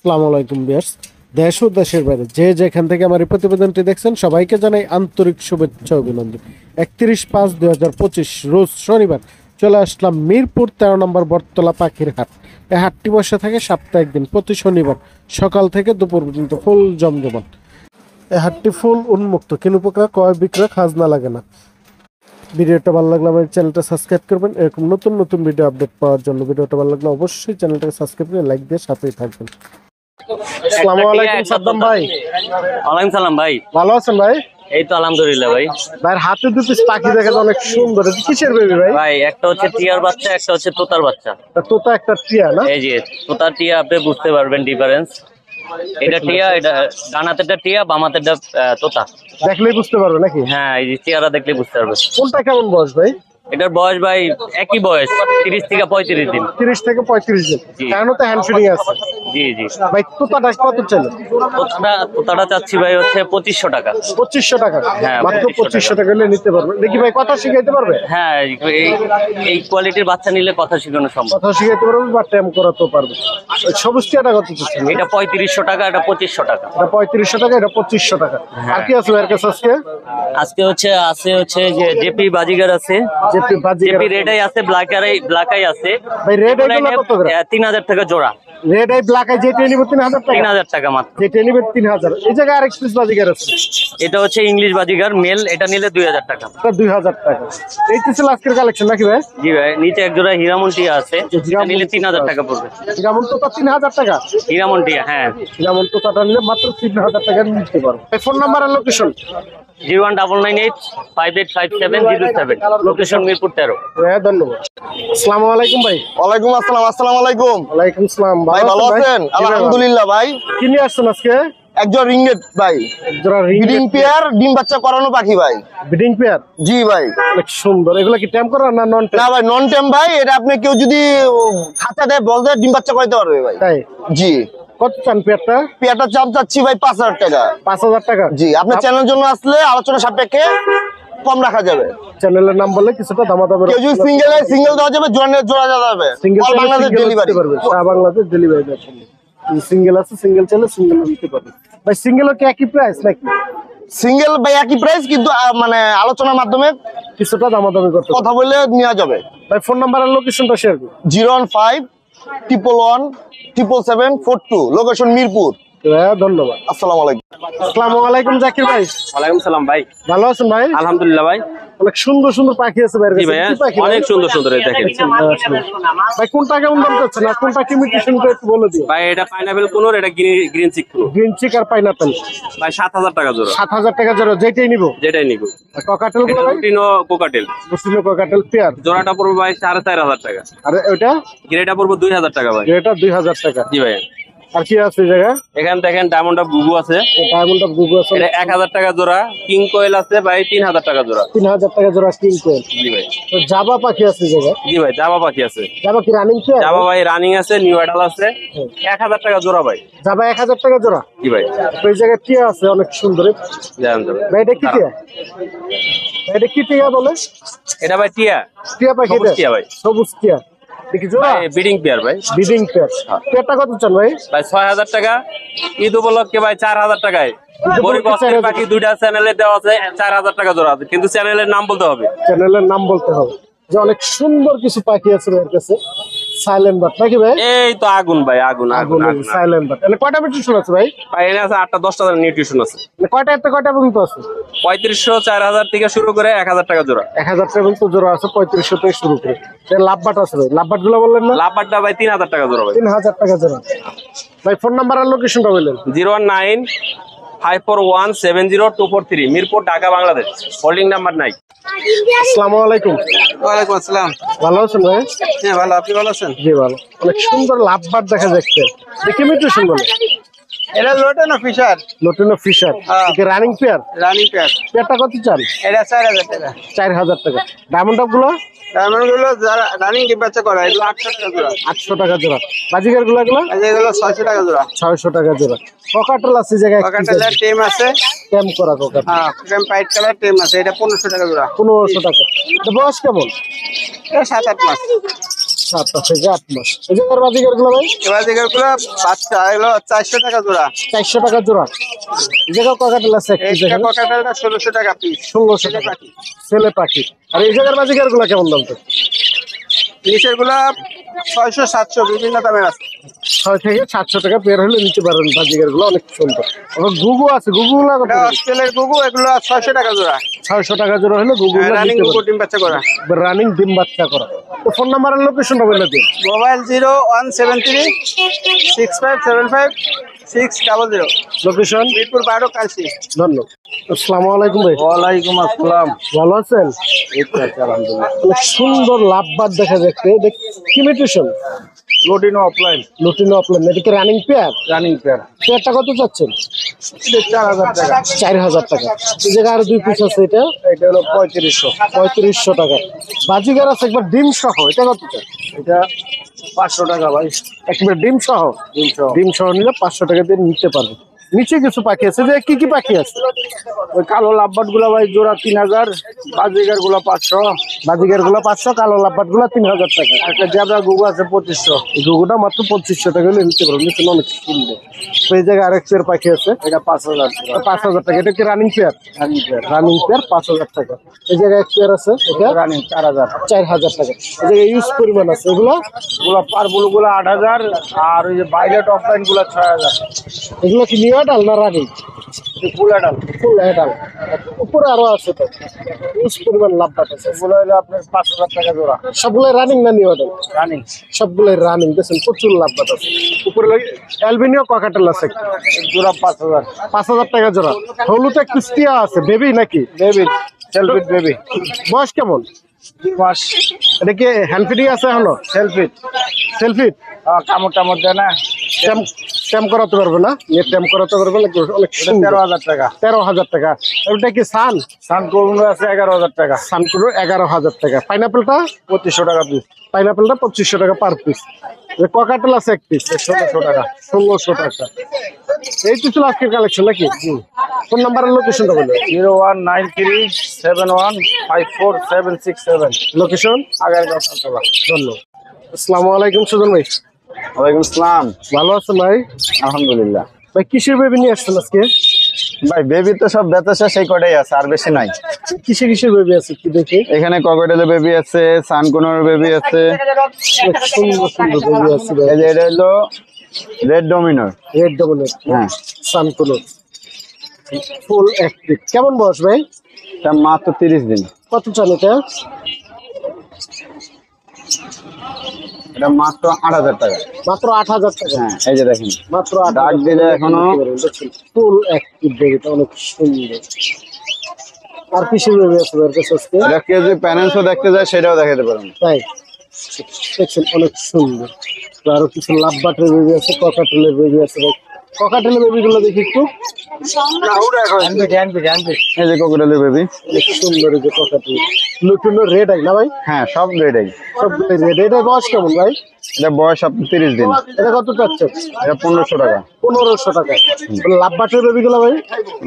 আসসালামু আলাইকুম ভিউয়ার্স, দেশ ও দেশের বাইরে যে যেখান থেকে আমার এই প্রতিবেদনটি দেখছেন সবাইকে জানাই আন্তরিক শুভেচ্ছা অভিনন্দন। 31/5/2025 রোজ শনিবার চলে আসলাম মিরপুর 13 নম্বর বটতলা পাখির হাট। এই হাটটি বসে থাকে সপ্তাহে একদিন, প্রতি শনিবার সকাল থেকে দুপুর পর্যন্ত ফুল জমজমাট। এই হাটটি ফুল উন্মুক্ত, কিনুপোকা ক্রয় বিক্রয় খাজনা লাগে না। ভিডিওটা ভালো লাগলে আমার চ্যানেলটা সাবস্ক্রাইব করবেন এরকম নতুন নতুন ভিডিও আপডেট পাওয়ার জন্য। ভিডিওটা ভালো লাগলে অবশ্যই চ্যানেলটাকে সাবস্ক্রাইব করে লাইক দিয়ে সাথেই থাকবেন। আসসালামু আলাইকুম সাদ্দাম ভাই। ওয়ালাইকুম সালাম ভাই, ভালো আছেন ভাই? এই তো আলহামদুলিল্লাহ ভাই। ভাই হাতে দুটো পাখি দেখা যায় অনেক সুন্দর, কিসের বেবি ভাই? ভাই একটা হচ্ছে টিয়ার বাচ্চা, একটা হচ্ছে তোতার বাচ্চা। তোতা একটা টিয়া না? এই যে তোতার টিয়া, আপনি বুঝতে পারবেন ডিফারেন্স। এটা টিয়া, এটা ডানাতেরটা টিয়া, বামাতেরটা তোতা। দেখলেই বুঝতে পারবে নাকি? হ্যাঁ, এই যে টিয়ারা দেখলে বুঝতে পারবে। কোনটা কেমন বয়স ভাই? এটার বয়স ভাই একই বয়স, 30 থেকে 35 দিন। 30 থেকে 35 দিন। কারণ তো হ্যান্ড ফিডিং আছে। জি জি ভাই তোতাটা কত চলে? তোতাটা চাচ্ছি ভাই হচ্ছে 2500 টাকা। 2500 টাকা? হ্যাঁ, মাত্র 2500 টাকা হলে নিতে পারবে। দেখি ভাই কথা শিখাইতে পারবে? হ্যাঁ, এই কোয়ালিটির বাচ্চা নিলে কথা শেখানো সম্ভব। কথা শিখাইতে পারবে বা ট্যাম করাতেও পারবে। সবুজ টিয়াটা কত চলছে? এটা 3500 টাকা, এটা 2500 টাকা। এটা 3500 টাকা, এটা 2500 টাকা। আর কি আছে এর কাছে আজকে? আজকে হচ্ছে যে জেপি বাজিগার আছে, জেপি রেড আই আছে, ব্ল্যাক আই আছে। ভাই রেড আই কত করে? 3000 টাকা জোড়া। রেড আই ব্ল্যাক আই যেটা নিব 3000 টাকা। 3000 টাকা মাত্র। যেটা নিব 3000। এই জায়গায় আরেক পিস বাজিগার আছে। এটা হচ্ছে ইংলিশ বাজিগার মেল, এটা নিলে 2000 টাকা। এটা 2000 টাকা। এই তো ছিল আজকের কালেকশন নাকি ভাই? জি ভাই, নিচে এক জোড়া হীরামন টিয়া আছে, এটা নিলে 3000 টাকা পড়বে। হীরামন তো 3000 টাকা। হীরামন টিয়া, হ্যাঁ। হীরামন তো টাকা নিলে মাত্র 3000 টাকা নিতে পারো। এই ফোন নাম্বার আর লোকেশন 01998585707, লোকেশন মিরপুর 13। হ্যাঁ, ধন্যবাদ। আসসালামু আলাইকুম ভাই। ওয়ালাইকুম আসসালাম। আসসালামু আলাইকুম। ওয়ালাইকুম আসসালাম। ভাই ভালো আছেন? আলহামদুলিল্লাহ ভাই। কি নিয়ে আসছেন আজকে? একজন রিংনেট ভাই, ব্রিডিং পেয়ার, ডিম বাচ্চা করানো পাখি ভাই। Breeding pair? জি ভাই। অনেক সুন্দর। এগুলা কি ট্যাম করা না নন ট্যাম? না ভাই, নন টেম ভাই। এটা আপনি কেউ যদি খাঁচা দেয় বলতে ডিম বাচ্চা করাতে পারবে ভাই। তাই? জি। কত চান পেয়ারটা? পেয়ারটা চাম চাচ্ছি ভাই 5000 টাকা। 5000 টাকা? জি। আপনার চ্যানেলের জন্য আসলে আলোচনা সাপেক্ষে কম রাখা যাবে। চ্যানেলের নাম বললে কিছুটা দামাদামি। কেউ যদি সিঙ্গেল দেওয়া যাবে, জোড়া দেওয়া যাবে। অল বাংলাদেশ ডেলিভারি পারবে। সারা বাংলাদেশ ডেলিভারি দেবে। সিঙ্গেল আছে, সিঙ্গেল চাইলে সিঙ্গেল দিতে পারবে। ভাই সিঙ্গেল কি একই প্রাইস নাকি? সিঙ্গেল ভাই একই প্রাইস, কিন্তু মানে আলোচনার মাধ্যমে কিছুটা দামাদামি করতে কথা বলে নেওয়া যাবে। ভাই ফোন নাম্বার আর লোকেশনটা শেয়ার করুন। 015111742, লোকেশন মিরপুর। হ্যাঁ, ধন্যবাদ। আসসালামু আলাইকুম। আসসালামু আলাইকুম জাকির ভাই। ওয়ালাইকুম সালাম ভাই। ভালো আছেন ভাই? আলহামদুলিল্লাহ ভাই। অনেক সুন্দর সুন্দর পাখি আছে ভাই। জি ভাই, অনেক সুন্দর সুন্দর দেখেন ভাই। কোনটা কেমন দাম চাচ্ছেন আর কোনটা কি মিউটেশন করে একটু বলে দিন ভাই। এটা পাইনাপেল কোনোর, এটা গ্রিন চিক কোনোর। গ্রিন চিক আর পাইনাপেল ভাই 7000 টাকা জোড়া। 7000 টাকা জোড়া, যেটাই নিব। যেটাই নিব। ককাটেল গুলো ভাই? Lutino cockatiel. Lutino cockatiel pair জোড়াটা পড়বে ভাই 4500 টাকা। আর ওটা গ্রেটা পড়বে 2000 টাকা ভাই। এটা 2000 টাকা। জি ভাই। আর কি আছে এই জায়গা? এখানে দেখেন ডায়মন্ড অফ গুগু আছে, ডায়মন্ড অফ গুগু আছে। এটা 1000 টাকা জোড়া। কিং কোয়েল আছে ভাই 3000 টাকা জোড়া। 3000 টাকা জোড়া কিং কোয়েল। জি ভাই। তো জাবা পাখি আছে এই জায়গা? জি ভাই, জাবা পাখি আছে। জাবা কি রানিং পেয়ার? জাবা ভাই রানিং আছে, নিউ অ্যাডাল আছে। 1000 টাকা জোড়া ভাই। জাবা 1000 টাকা জোড়া? জি ভাই। তো এই জায়গায় টিয়া আছে অনেক সুন্দর। জানেন তো ভাই এটা কি টিয়া? এটা কি টিয়া বলে? এটা ভাই টিয়া। টিয়া পাখি? সবুজ টিয়া ভাই। সবুজ টিয়া দেখি জোড়া? ব্রিডিং পেয়ার ভাই। Breeding pair. পেয়ারটা কত চান ভাই? ভাই 6000 টাকা। ঈদ উপলক্ষে ভাই 4000 টাকায়। গরিব অস্থির পাখি দুইটা চ্যানেলে দেওয়া আছে, 4000 টাকা জোড়া আছে, কিন্তু চ্যানেলের নাম বলতে হবে। চ্যানেলের নাম বলতে হবে। যে অনেক সুন্দর কিছু পাখি আছে এর কাছে। সাইলেন্ট বাট নাকি ভাই? এই তো আগুন ভাই, আগুন আগুন। Silent but. তাহলে কয়টা নিউট্রিশন আছে ভাই? ভাই এনে আছে 8টা 10টা নিউট্রিশন আছে। কয়টা থেকে কয়টা পর্যন্ত আছে? 3500 4000 থেকে শুরু করে 1000 টাকা জোড়া। 1000 টাকা পর্যন্ত জোড়া আছে, 3500 থেকে শুরু করে। লাভবাট আছে ভাই? লাভবাট গুলো বললেন না? লাভবাটটা ভাই 3000 টাকা জোড়া ভাই। 3000 টাকা জোড়া। ভাই ফোন নাম্বার আর লোকেশনটা বললেন। 01954170243, মিরপুর, ঢাকা, বাংলাদেশ। হোল্ডিং নাম্বার নাই। আসসালামু আলাইকুম। ওয়ালাইকুম আসসালাম। ভালো আছেন ভাই? হ্যাঁ ভালো। আপনি ভালো আছেন? জি ভালো। অনেক সুন্দর লাভবাট দেখা যাচ্ছে। দেখি মিউটেশন বলে। এটা লোটেনো ফিশার। Lutino Fischer. এটা রানিং পেয়ার? Running pair. পেয়ারটা কত চান? এটা 4000 টাকা। 4000 টাকা। ডায়মন্ড অফ গুলো? ডায়মন্ড গুলো যারা রানিং ডিম বাচ্চা করা, এগুলো 800 টাকা জোড়া। 800 টাকা জোড়া। বাজিকার গুলো? এগুলো 600 টাকা জোড়া। 600 টাকা জোড়া। ককাটেল আছে জায়গায়? ককাটেলের টেম আছে। টেম করা ককাটেল। হ্যাঁ, টেম পাইট কালার টেম আছে। এটা 1500 টাকা জোড়া। 1500 টাকা। এটা বয়স কেমন? এটা 7-8 মাস। 7 থেকে 8 মাস। এই জায়গার বাজিগার গুলো ভাই এবার যেগুলো বাচ্চা এগুলো 400 টাকা জোড়া। 400 টাকা জোড়া। এই জায়গায় ককাটেল আছে একটি এই দেখেন, ককাটেলটা 1600 টাকা পিস। 1600 টাকা ছেলে পাখি। আর এই জায়গার বাজিগার গুলো কেমন দাম তো? নিচের গুলা 600 700 বিভিন্ন দামের আছে। 6 থেকে 700 টাকা পেয়ার হলে নিতে পারেন বাজিগার গুলো, অনেক সুন্দর। আবার গুগু আছে, গুগু গুলো এটা অস্ট্রেলিয়ার গুগু, এগুলো 600 টাকা জোড়া। 600 টাকা জোড়া হলে গুগু গুলো রানিং নিতে গুগু পারেন। ডিম বাচ্চা করা। রানিং ডিম বাচ্চা করা। তো ফোন নাম্বার আর লোকেশনটা বলে দিন। মোবাইল 0173 6575 600। লোকেশন মিরপুর 12 কালসি। ধন্যবাদ। আসসালামু আলাইকুম ভাই, ওয়ালাইকুম আসসালাম। ভালো আছেন? আলহামদুলিল্লাহ। অনেক সুন্দর লাভবাদ দেখা যাচ্ছে। কি মিউটেশন? লোডিনো অফলাইন লুটিনো আপনার এদিকে রানিং পেয়ার। Running pair. পেয়ারটা কত চাচ্ছেন? 4000 টাকা। 4000 টাকা। এই জায়গায় আরো 2 পিস আছে, এটা এটা হলো 3500। 3500 টাকা। বাজিগার আছে একবার ডিম সহ, এটা কত টাকা? এটা 500 টাকা ভাই। একবার ডিম সহ। ডিম সহ নিলে 500 টাকা দিয়ে নিতে পারবে। নিচে কিছু পাখি আছে, যে কি কি পাখি আছে? ওই কালো লাভবাট গুলা ভাই জোড়া 3000, বাজিগার গুলা 500, বাজিগার গুলো 500, কালো লাভবাট গুলো 3000 টাকা। একটা জাবরা গুগু আছে 2500। এই গুগুটা মাত্র 2500 টাকা হলে নিতে পারবে। নিচে অনেক সুন্দর। তো এই জায়গায় আরেক পেয়ার পাখি আছে, এটা 5000 টাকা। 5000 টাকা। এটা কি running pair? Running pair. Running pair 5000 টাকা। এই জায়গায় এক পেয়ার আছে, এটা রানিং 4000। 4000 টাকা। এই জায়গায় ইউজ পরিমাণ আছে, এগুলো গুলা পারবুল গুলা 8000, আর ওই যে বাইলেট অফলাইন গুলা 6000। এগুলো কি নিউ অ্যাডাল না running? Full adult. Full adult. উপরে আরো আছে, তো ইউজ পরিমাণ লাভ আছে। এগুলো হলো আপনার 5000 টাকা জোড়া। সবগুলো রানিং না নিউ অ্যাডাল? রানিং। সবগুলো রানিং। দেখছেন প্রচুর লাভ আছে। উপরে অ্যালবিনিও ককাটেল আছে, জোড়া 5000। 5000 টাকা জোড়া। হলুদ এক কুস্তিয়া আছে, বেবি নাকি? বেবি, সেলফিট বেবি। বয়স কেমন? মাস। এটা কি হ্যান্ড ফিডিং আছে এখনো? সেলফিট। সেলফি কামড় টামড় দেয় না। ট্যাম করাতে পারবে না? ট্যাম করাতে পারবে না, অনেক এটা 13000 টাকা। 13000 টাকা। ওটা কি সান? সানকোন আছে 11000 টাকা। সানকুলো 11000 টাকা। পাইনাপেলটা 2500 টাকা পিস। পাইনাপেলটা 2500 টাকা পার পিস। ককাটেল আছে এক পিস 1600 টাকা। 1600 টাকা। এই তো ছিল আজকের কালেকশন নাকি? ফোন নাম্বারের লোকেশনটা বলে। 019371547767। লোকেশন আগারগাঁও সাততলা। ধন্যবাদ। আসসালামু আলাইকুম সুজন ভাই, ওয়ালাইকুম আসসালাম। ভালো আছেন ভাই? আলহামদুলিল্লাহ। ভাই কিসের বেবি নিয়ে আসছেন আজকে? ভাই বেবি তো সব বেতাসা সেই কটাই আছে, আর বেশি নাই। কিসের বেবি আছে কি দেখি? এখানে ককটেলের বেবি আছে, সানকুনোর বেবি আছে। অনেক সুন্দর সুন্দর বেবি আছে ভাই। এই যে এটা হলো রেড ডমিনোর। রেড ডবলের হ্যাঁ, সানকুলো ফুল অ্যাক্টিভ। কেমন বয়স ভাই? এটা মাত্র 30 দিন। কত চান এটা? এটা মাত্র 8000 টাকা। মাত্র 8000 টাকা। হ্যাঁ, এই যে দেখেন মাত্র ডাক দিলে এখনো। ফুল অ্যাক্টিভ বেবিটা অনেক সুন্দর। আর কিসের বেবি আছে ওর কাছে আজকে? এটা কেউ যদি প্যানেন্সও দেখতে যায় সেটাও দেখাতে পারেন। তাই দেখছেন অনেক সুন্দর। তো আরো কিছু লাভ বাটের বেবি আছে, ককাটেলের বেবি আছে ভাই। ককাটেলের বেবি গুলো দেখি একটু। এই যে ককটেলের বেবি। অনেক সুন্দর এই যে ককাটেল। লুটিনো রেড আই না ভাই? হ্যাঁ, সব রেডাই। সবগুলো রেড। এটা বয়স কেমন ভাই? এটা বয়স আপনার 30 দিন। এটা কত চাচ্ছেন? এটা 1500 টাকা। 1500 টাকা। লাভ বাটের বেবি গুলো ভাই?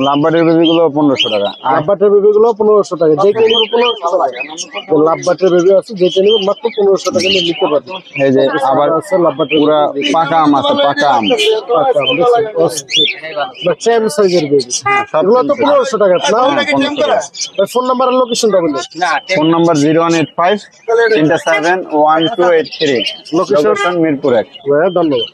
লাম্বারের বেবি গুলো 1500 টাকা। লাভ বাটের বেবি গুলো 1500 টাকা। যে কেউ নিবে 1500 টাকা। লাভ বাটের বেবি আছে, যেটা নিবে মাত্র 1500 টাকা নিয়ে নিতে পারবে। এই যে আবার আছে লাভ বাটের পুরা পাকা আম আছে, পাকা আম। সেম সাইজের বেবি। সব এগুলো তো 1500 টাকা না? 1500 টাকা। ফোন নাম্বার আর লোকেশনটা বলুন। Phone number 0185 371283। লোকেশন মিরপুর 1। ধন্যবাদ।